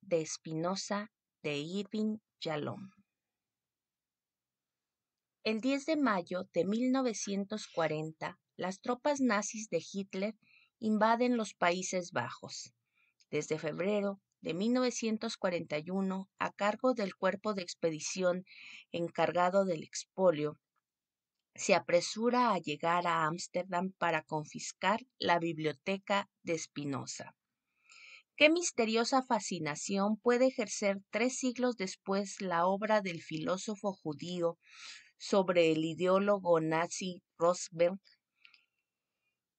de Spinoza de Irving Yalom. El 10 de mayo de 1940, las tropas nazis de Hitler invaden los Países Bajos. Desde febrero de 1941, a cargo del cuerpo de expedición encargado del expolio, se apresura a llegar a Ámsterdam para confiscar la biblioteca de Spinoza. ¿Qué misteriosa fascinación puede ejercer 3 siglos después la obra del filósofo judío sobre el ideólogo nazi Roosevelt?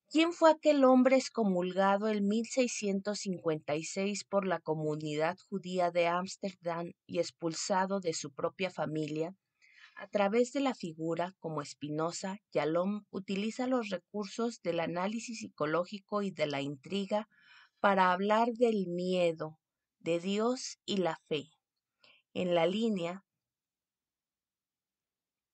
¿Quién fue aquel hombre excomulgado en 1656 por la comunidad judía de Ámsterdam y expulsado de su propia familia? A través de la figura, como Spinoza, Yalom utiliza los recursos del análisis psicológico y de la intriga para hablar del miedo, de Dios y la fe. En la línea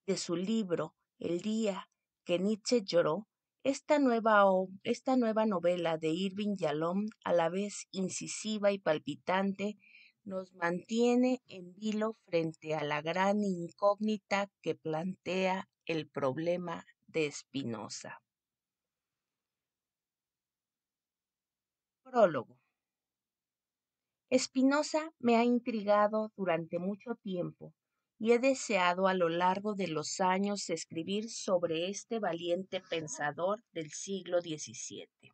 de su libro El día que Nietzsche lloró, esta nueva novela de Irving Yalom, a la vez incisiva y palpitante, nos mantiene en vilo frente a la gran incógnita que plantea el problema de Spinoza. Prólogo. Spinoza me ha intrigado durante mucho tiempo y he deseado a lo largo de los años escribir sobre este valiente pensador del siglo XVII.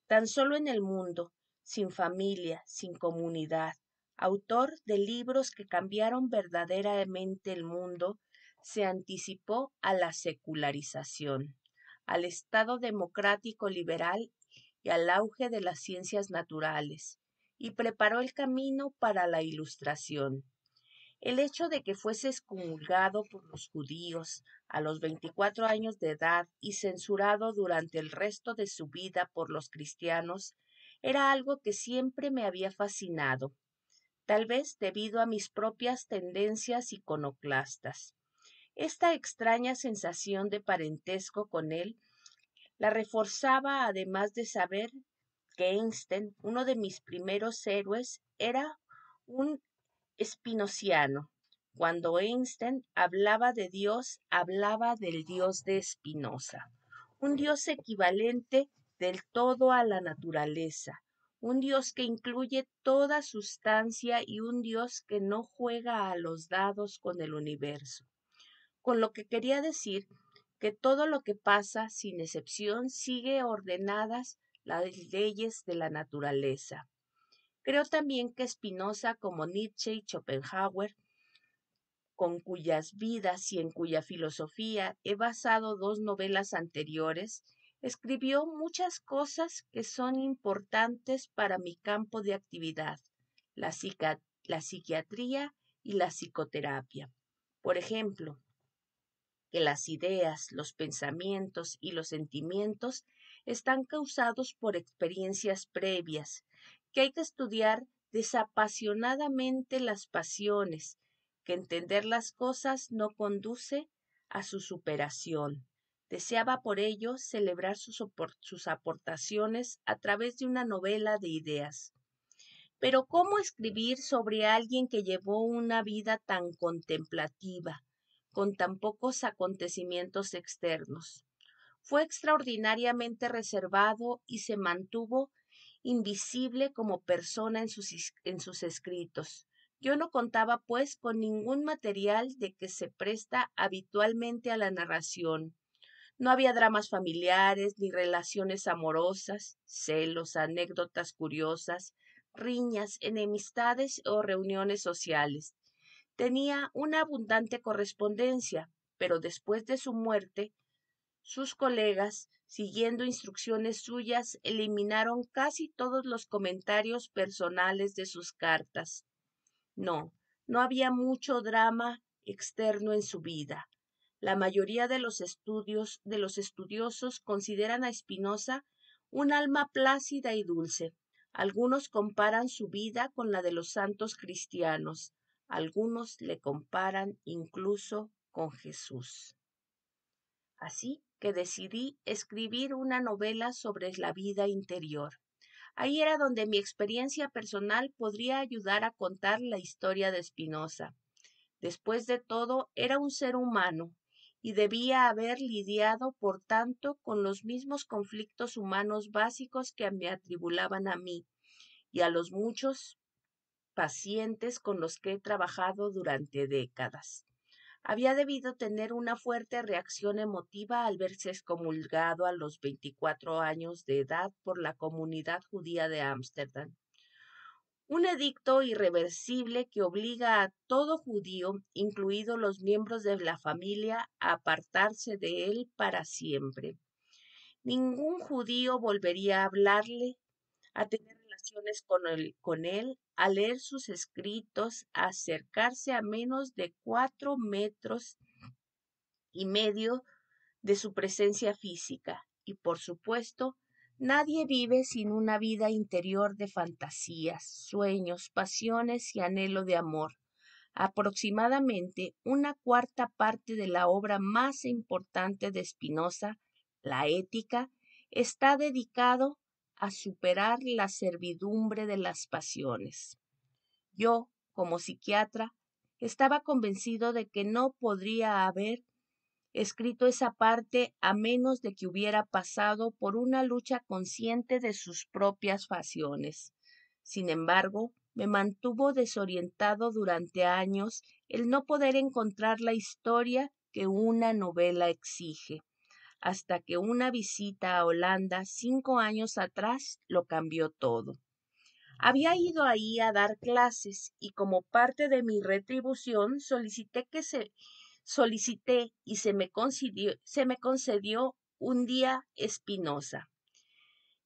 Tan solo en el mundo, sin familia, sin comunidad, autor de libros que cambiaron verdaderamente el mundo, se anticipó a la secularización, al Estado democrático liberal y al auge de las ciencias naturales, y preparó el camino para la Ilustración. El hecho de que fuese excomulgado por los judíos a los 24 años de edad y censurado durante el resto de su vida por los cristianos era algo que siempre me había fascinado, tal vez debido a mis propias tendencias iconoclastas. Esta extraña sensación de parentesco con él la reforzaba además de saber que Einstein, uno de mis primeros héroes, era un spinoziano. Cuando Einstein hablaba de Dios, hablaba del Dios de Spinoza, un Dios equivalente del todo a la naturaleza, un Dios que incluye toda sustancia y un Dios que no juega a los dados con el universo. Con lo que quería decir que todo lo que pasa, sin excepción, sigue ordenadas las leyes de la naturaleza. Creo también que Spinoza, como Nietzsche y Schopenhauer, con cuyas vidas y en cuya filosofía he basado 2 novelas anteriores, escribió muchas cosas que son importantes para mi campo de actividad, la psiquiatría y la psicoterapia. Por ejemplo, que las ideas, los pensamientos y los sentimientos están causados por experiencias previas, que hay que estudiar desapasionadamente las pasiones, que entender las cosas no conduce a su superación. Deseaba por ello celebrar sus aportaciones a través de una novela de ideas. Pero ¿cómo escribir sobre alguien que llevó una vida tan contemplativa, con tan pocos acontecimientos externos? Fue extraordinariamente reservado y se mantuvo invisible como persona en sus escritos. Yo no contaba, pues, con ningún material de que se presta habitualmente a la narración. No había dramas familiares, ni relaciones amorosas, celos, anécdotas curiosas, riñas, enemistades o reuniones sociales. Tenía una abundante correspondencia, pero después de su muerte, sus colegas, siguiendo instrucciones suyas, eliminaron casi todos los comentarios personales de sus cartas. No había mucho drama externo en su vida. La mayoría de los estudiosos consideran a Spinoza un alma plácida y dulce. Algunos comparan su vida con la de los santos cristianos. Algunos le comparan incluso con Jesús. Así que decidí escribir una novela sobre la vida interior. Ahí era donde mi experiencia personal podría ayudar a contar la historia de Spinoza. Después de todo, era un ser humano y debía haber lidiado, por tanto, con los mismos conflictos humanos básicos que me atribulaban a mí y a los muchos pacientes con los que he trabajado durante décadas. Había debido tener una fuerte reacción emotiva al verse excomulgado a los 24 años de edad por la comunidad judía de Ámsterdam. Un edicto irreversible que obliga a todo judío, incluidos los miembros de la familia, a apartarse de él para siempre. Ningún judío volvería a hablarle, a tener relaciones con él, a leer sus escritos, a acercarse a menos de 4,5 metros de su presencia física. Y por supuesto, nadie vive sin una vida interior de fantasías, sueños, pasiones y anhelo de amor. Aproximadamente una cuarta parte de la obra más importante de Spinoza, la Ética, está dedicado a superar la servidumbre de las pasiones. Yo, como psiquiatra, estaba convencido de que no podría haber escrito esa parte a menos de que hubiera pasado por una lucha consciente de sus propias pasiones. Sin embargo, me mantuvo desorientado durante años el no poder encontrar la historia que una novela exige, hasta que una visita a Holanda 5 años atrás lo cambió todo. Había ido ahí a dar clases y como parte de mi retribución solicité y se me concedió un día Spinoza.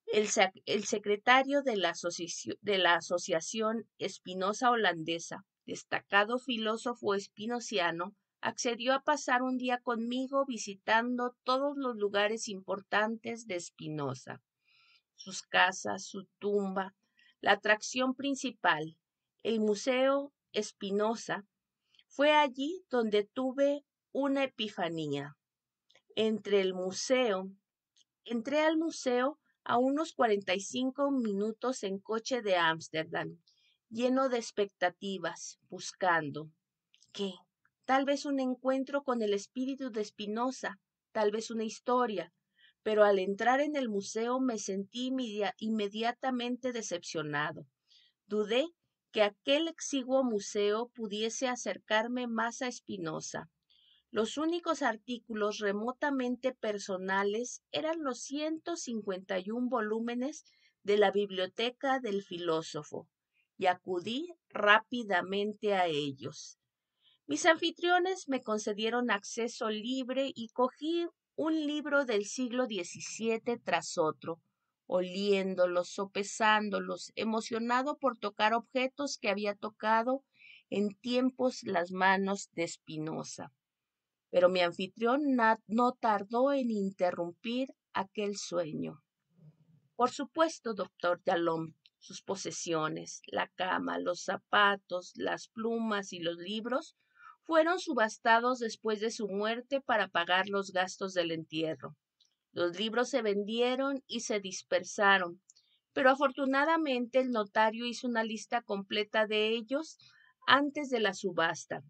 El secretario de la Asociación Spinoza Holandesa, destacado filósofo spinoziano, accedió a pasar un día conmigo visitando todos los lugares importantes de Spinoza, sus casas, su tumba, la atracción principal, el Museo Spinoza. Fue allí donde tuve una epifanía. Entre el museo, Entré al museo a unos 45 minutos en coche de Ámsterdam, lleno de expectativas, buscando, ¿qué? Tal vez un encuentro con el espíritu de Spinoza, tal vez una historia, pero al entrar en el museo me sentí inmediatamente decepcionado. Dudé que aquel exiguo museo pudiese acercarme más a Spinoza. Los únicos artículos remotamente personales eran los 151 volúmenes de la biblioteca del filósofo, y acudí rápidamente a ellos. Mis anfitriones me concedieron acceso libre y cogí un libro del siglo XVII tras otro, oliéndolos, sopesándolos, emocionado por tocar objetos que había tocado en tiempos las manos de Spinoza. Pero mi anfitrión no tardó en interrumpir aquel sueño. Por supuesto, doctor Yalom, sus posesiones, la cama, los zapatos, las plumas y los libros fueron subastados después de su muerte para pagar los gastos del entierro. Los libros se vendieron y se dispersaron, pero afortunadamente el notario hizo una lista completa de ellos antes de la subasta.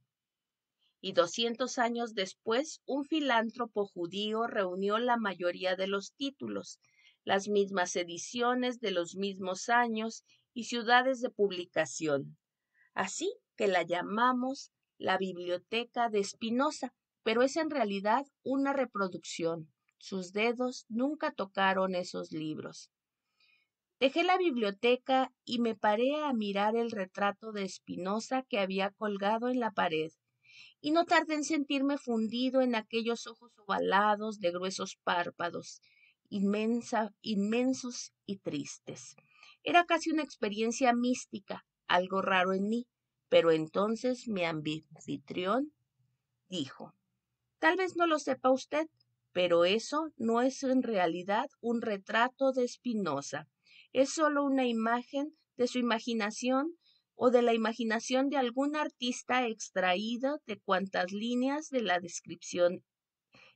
Y 200 años después, un filántropo judío reunió la mayoría de los títulos, las mismas ediciones de los mismos años y ciudades de publicación. Así que la llamamos la Biblioteca de Spinoza, pero es en realidad una reproducción. Sus dedos nunca tocaron esos libros. Dejé la biblioteca y me paré a mirar el retrato de Spinoza que había colgado en la pared. Y no tardé en sentirme fundido en aquellos ojos ovalados de gruesos párpados, inmensos y tristes. Era casi una experiencia mística, algo raro en mí, pero entonces mi anfitrión dijo, tal vez no lo sepa usted, pero eso no es en realidad un retrato de Spinoza, es solo una imagen de su imaginación o de la imaginación de algún artista extraída de cuantas líneas de la descripción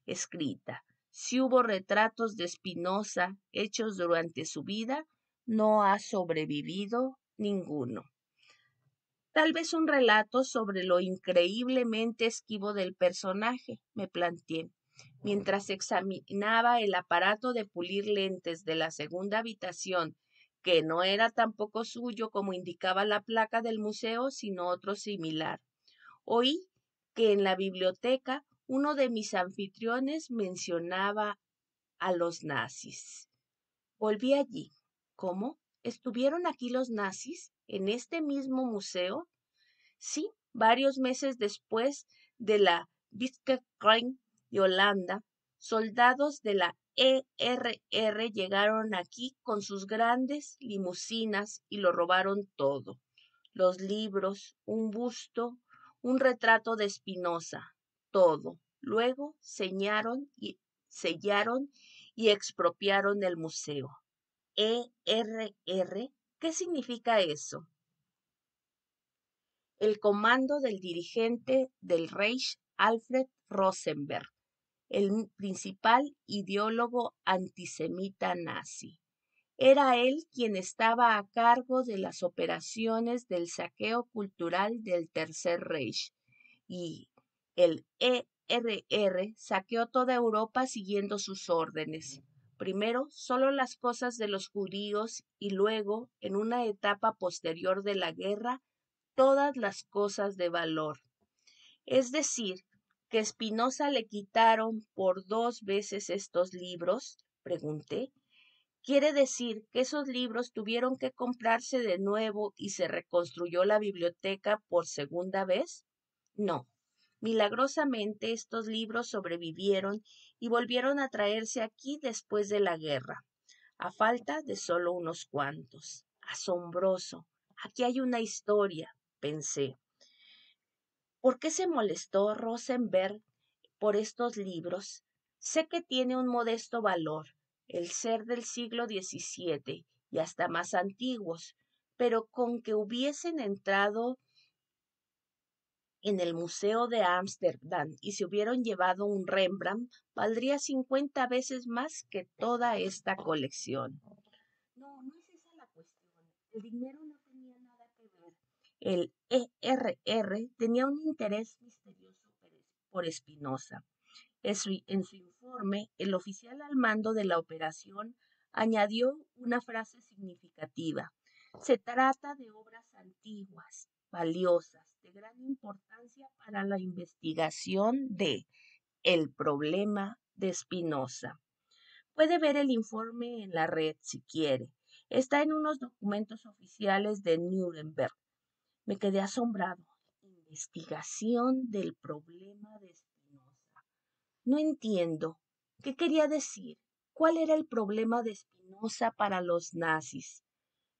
escrita. Si hubo retratos de Spinoza hechos durante su vida, no ha sobrevivido ninguno. Tal vez un relato sobre lo increíblemente esquivo del personaje, me planteé, mientras examinaba el aparato de pulir lentes de la segunda habitación, que no era tampoco suyo como indicaba la placa del museo, sino otro similar. Oí que en la biblioteca uno de mis anfitriones mencionaba a los nazis. Volví allí. ¿Cómo? ¿Estuvieron aquí los nazis? ¿En este mismo museo? Sí, varios meses después de la Blitzkrieg de Holanda, soldados de la ERR llegaron aquí con sus grandes limusinas y lo robaron todo. Los libros, un busto, un retrato de Spinoza, todo. Luego sellaron y expropiaron el museo. ERR, ¿qué significa eso? El comando del dirigente del Reich, Alfred Rosenberg, el principal ideólogo antisemita nazi. Era él quien estaba a cargo de las operaciones del saqueo cultural del Tercer Reich y el ERR saqueó toda Europa siguiendo sus órdenes. Primero, solo las cosas de los judíos y luego, en una etapa posterior de la guerra, todas las cosas de valor. Es decir, que Spinoza le quitaron por 2 veces estos libros, pregunté. ¿Quiere decir que esos libros tuvieron que comprarse de nuevo y se reconstruyó la biblioteca por segunda vez? No. Milagrosamente estos libros sobrevivieron y volvieron a traerse aquí después de la guerra, a falta de solo unos cuantos. Asombroso. Aquí hay una historia, pensé. ¿Por qué se molestó Rosenberg por estos libros? Sé que tiene un modesto valor, el ser del siglo XVII y hasta más antiguos, pero con que hubiesen entrado en el Museo de Ámsterdam y se hubieran llevado un Rembrandt, valdría 50 veces más que toda esta colección. No, no es esa la cuestión. El dinero no tenía nada que ver. El ERR tenía un interés misterioso por Spinoza. En su informe, el oficial al mando de la operación añadió una frase significativa. Se trata de obras antiguas, valiosas, de gran importancia para la investigación de el problema de Spinoza. Puede ver el informe en la red si quiere. Está en unos documentos oficiales de Nuremberg. Me quedé asombrado. Investigación del problema de Spinoza. No entiendo. ¿Qué quería decir? ¿Cuál era el problema de Spinoza para los nazis?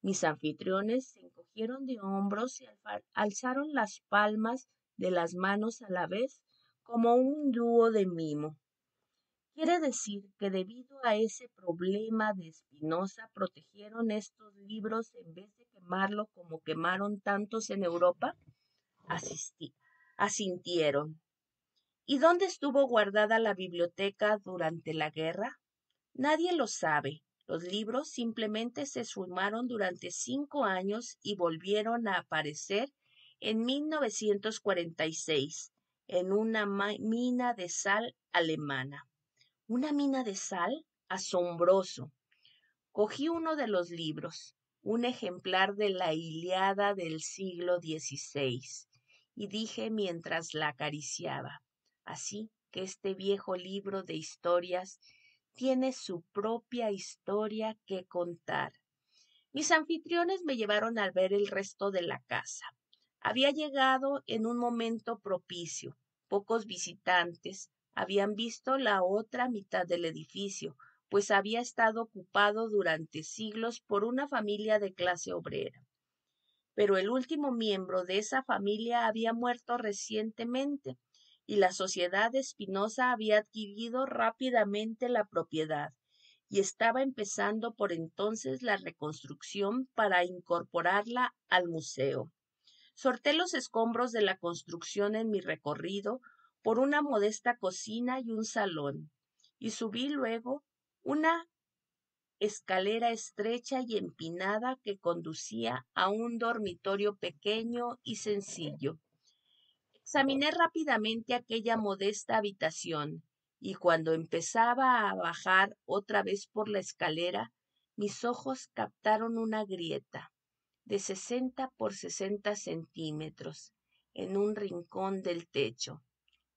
Mis anfitriones se encogieron de hombros y alzaron las palmas de las manos a la vez como un dúo de mimo. Quiere decir que debido a ese problema de Spinoza protegieron estos libros en vez de quemarlo como quemaron tantos en Europa. Asintieron. ¿Y dónde estuvo guardada la biblioteca durante la guerra? Nadie lo sabe. Los libros simplemente se esfumaron durante 5 años y volvieron a aparecer en 1946 en una mina de sal alemana. ¿Una mina de sal? Asombroso. Cogí uno de los libros, un ejemplar de la Ilíada del siglo XVI, y dije mientras la acariciaba, así que este viejo libro de historias tiene su propia historia que contar. Mis anfitriones me llevaron a ver el resto de la casa. Había llegado en un momento propicio. Pocos visitantes habían visto la otra mitad del edificio, pues había estado ocupado durante siglos por una familia de clase obrera. Pero el último miembro de esa familia había muerto recientemente y la sociedad de Spinoza había adquirido rápidamente la propiedad y estaba empezando por entonces la reconstrucción para incorporarla al museo. Sorté los escombros de la construcción en mi recorrido por una modesta cocina y un salón, y subí luego una escalera estrecha y empinada que conducía a un dormitorio pequeño y sencillo. Examiné rápidamente aquella modesta habitación y cuando empezaba a bajar otra vez por la escalera, mis ojos captaron una grieta de 60 por 60 centímetros en un rincón del techo.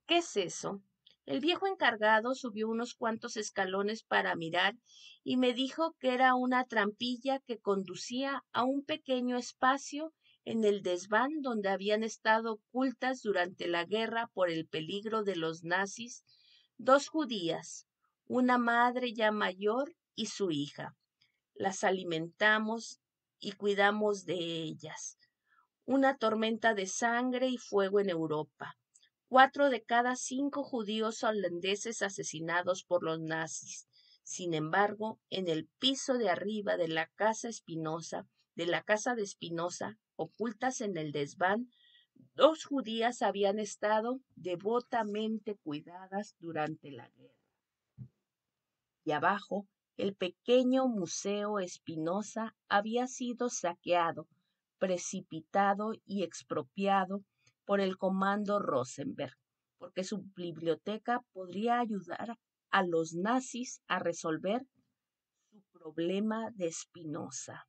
¿Qué es eso? El viejo encargado subió unos cuantos escalones para mirar y me dijo que era una trampilla que conducía a un pequeño espacio en el desván donde habían estado ocultas durante la guerra por el peligro de los nazis dos judías, una madre ya mayor y su hija. Las alimentamos y cuidamos de ellas. Una tormenta de sangre y fuego en Europa. 4 de cada 5 judíos holandeses asesinados por los nazis. Sin embargo, en el piso de arriba de la casa de Espinosa, ocultas en el desván, 2 judías habían estado devotamente cuidadas durante la guerra. Y abajo, el pequeño Museo Espinosa había sido saqueado, precipitado y expropiado por el Comando Rosenberg, porque su biblioteca podría ayudar a los nazis a resolver su problema de Spinoza.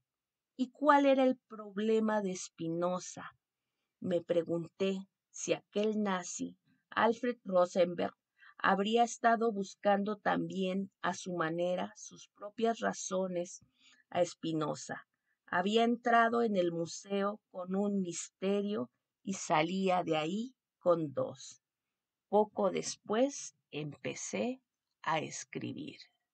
¿Y cuál era el problema de Spinoza? Me pregunté si aquel nazi, Alfred Rosenberg, habría estado buscando también a su manera sus propias razones a Spinoza. Había entrado en el museo con un misterio y salía de ahí con 2. Poco después empecé a escribir.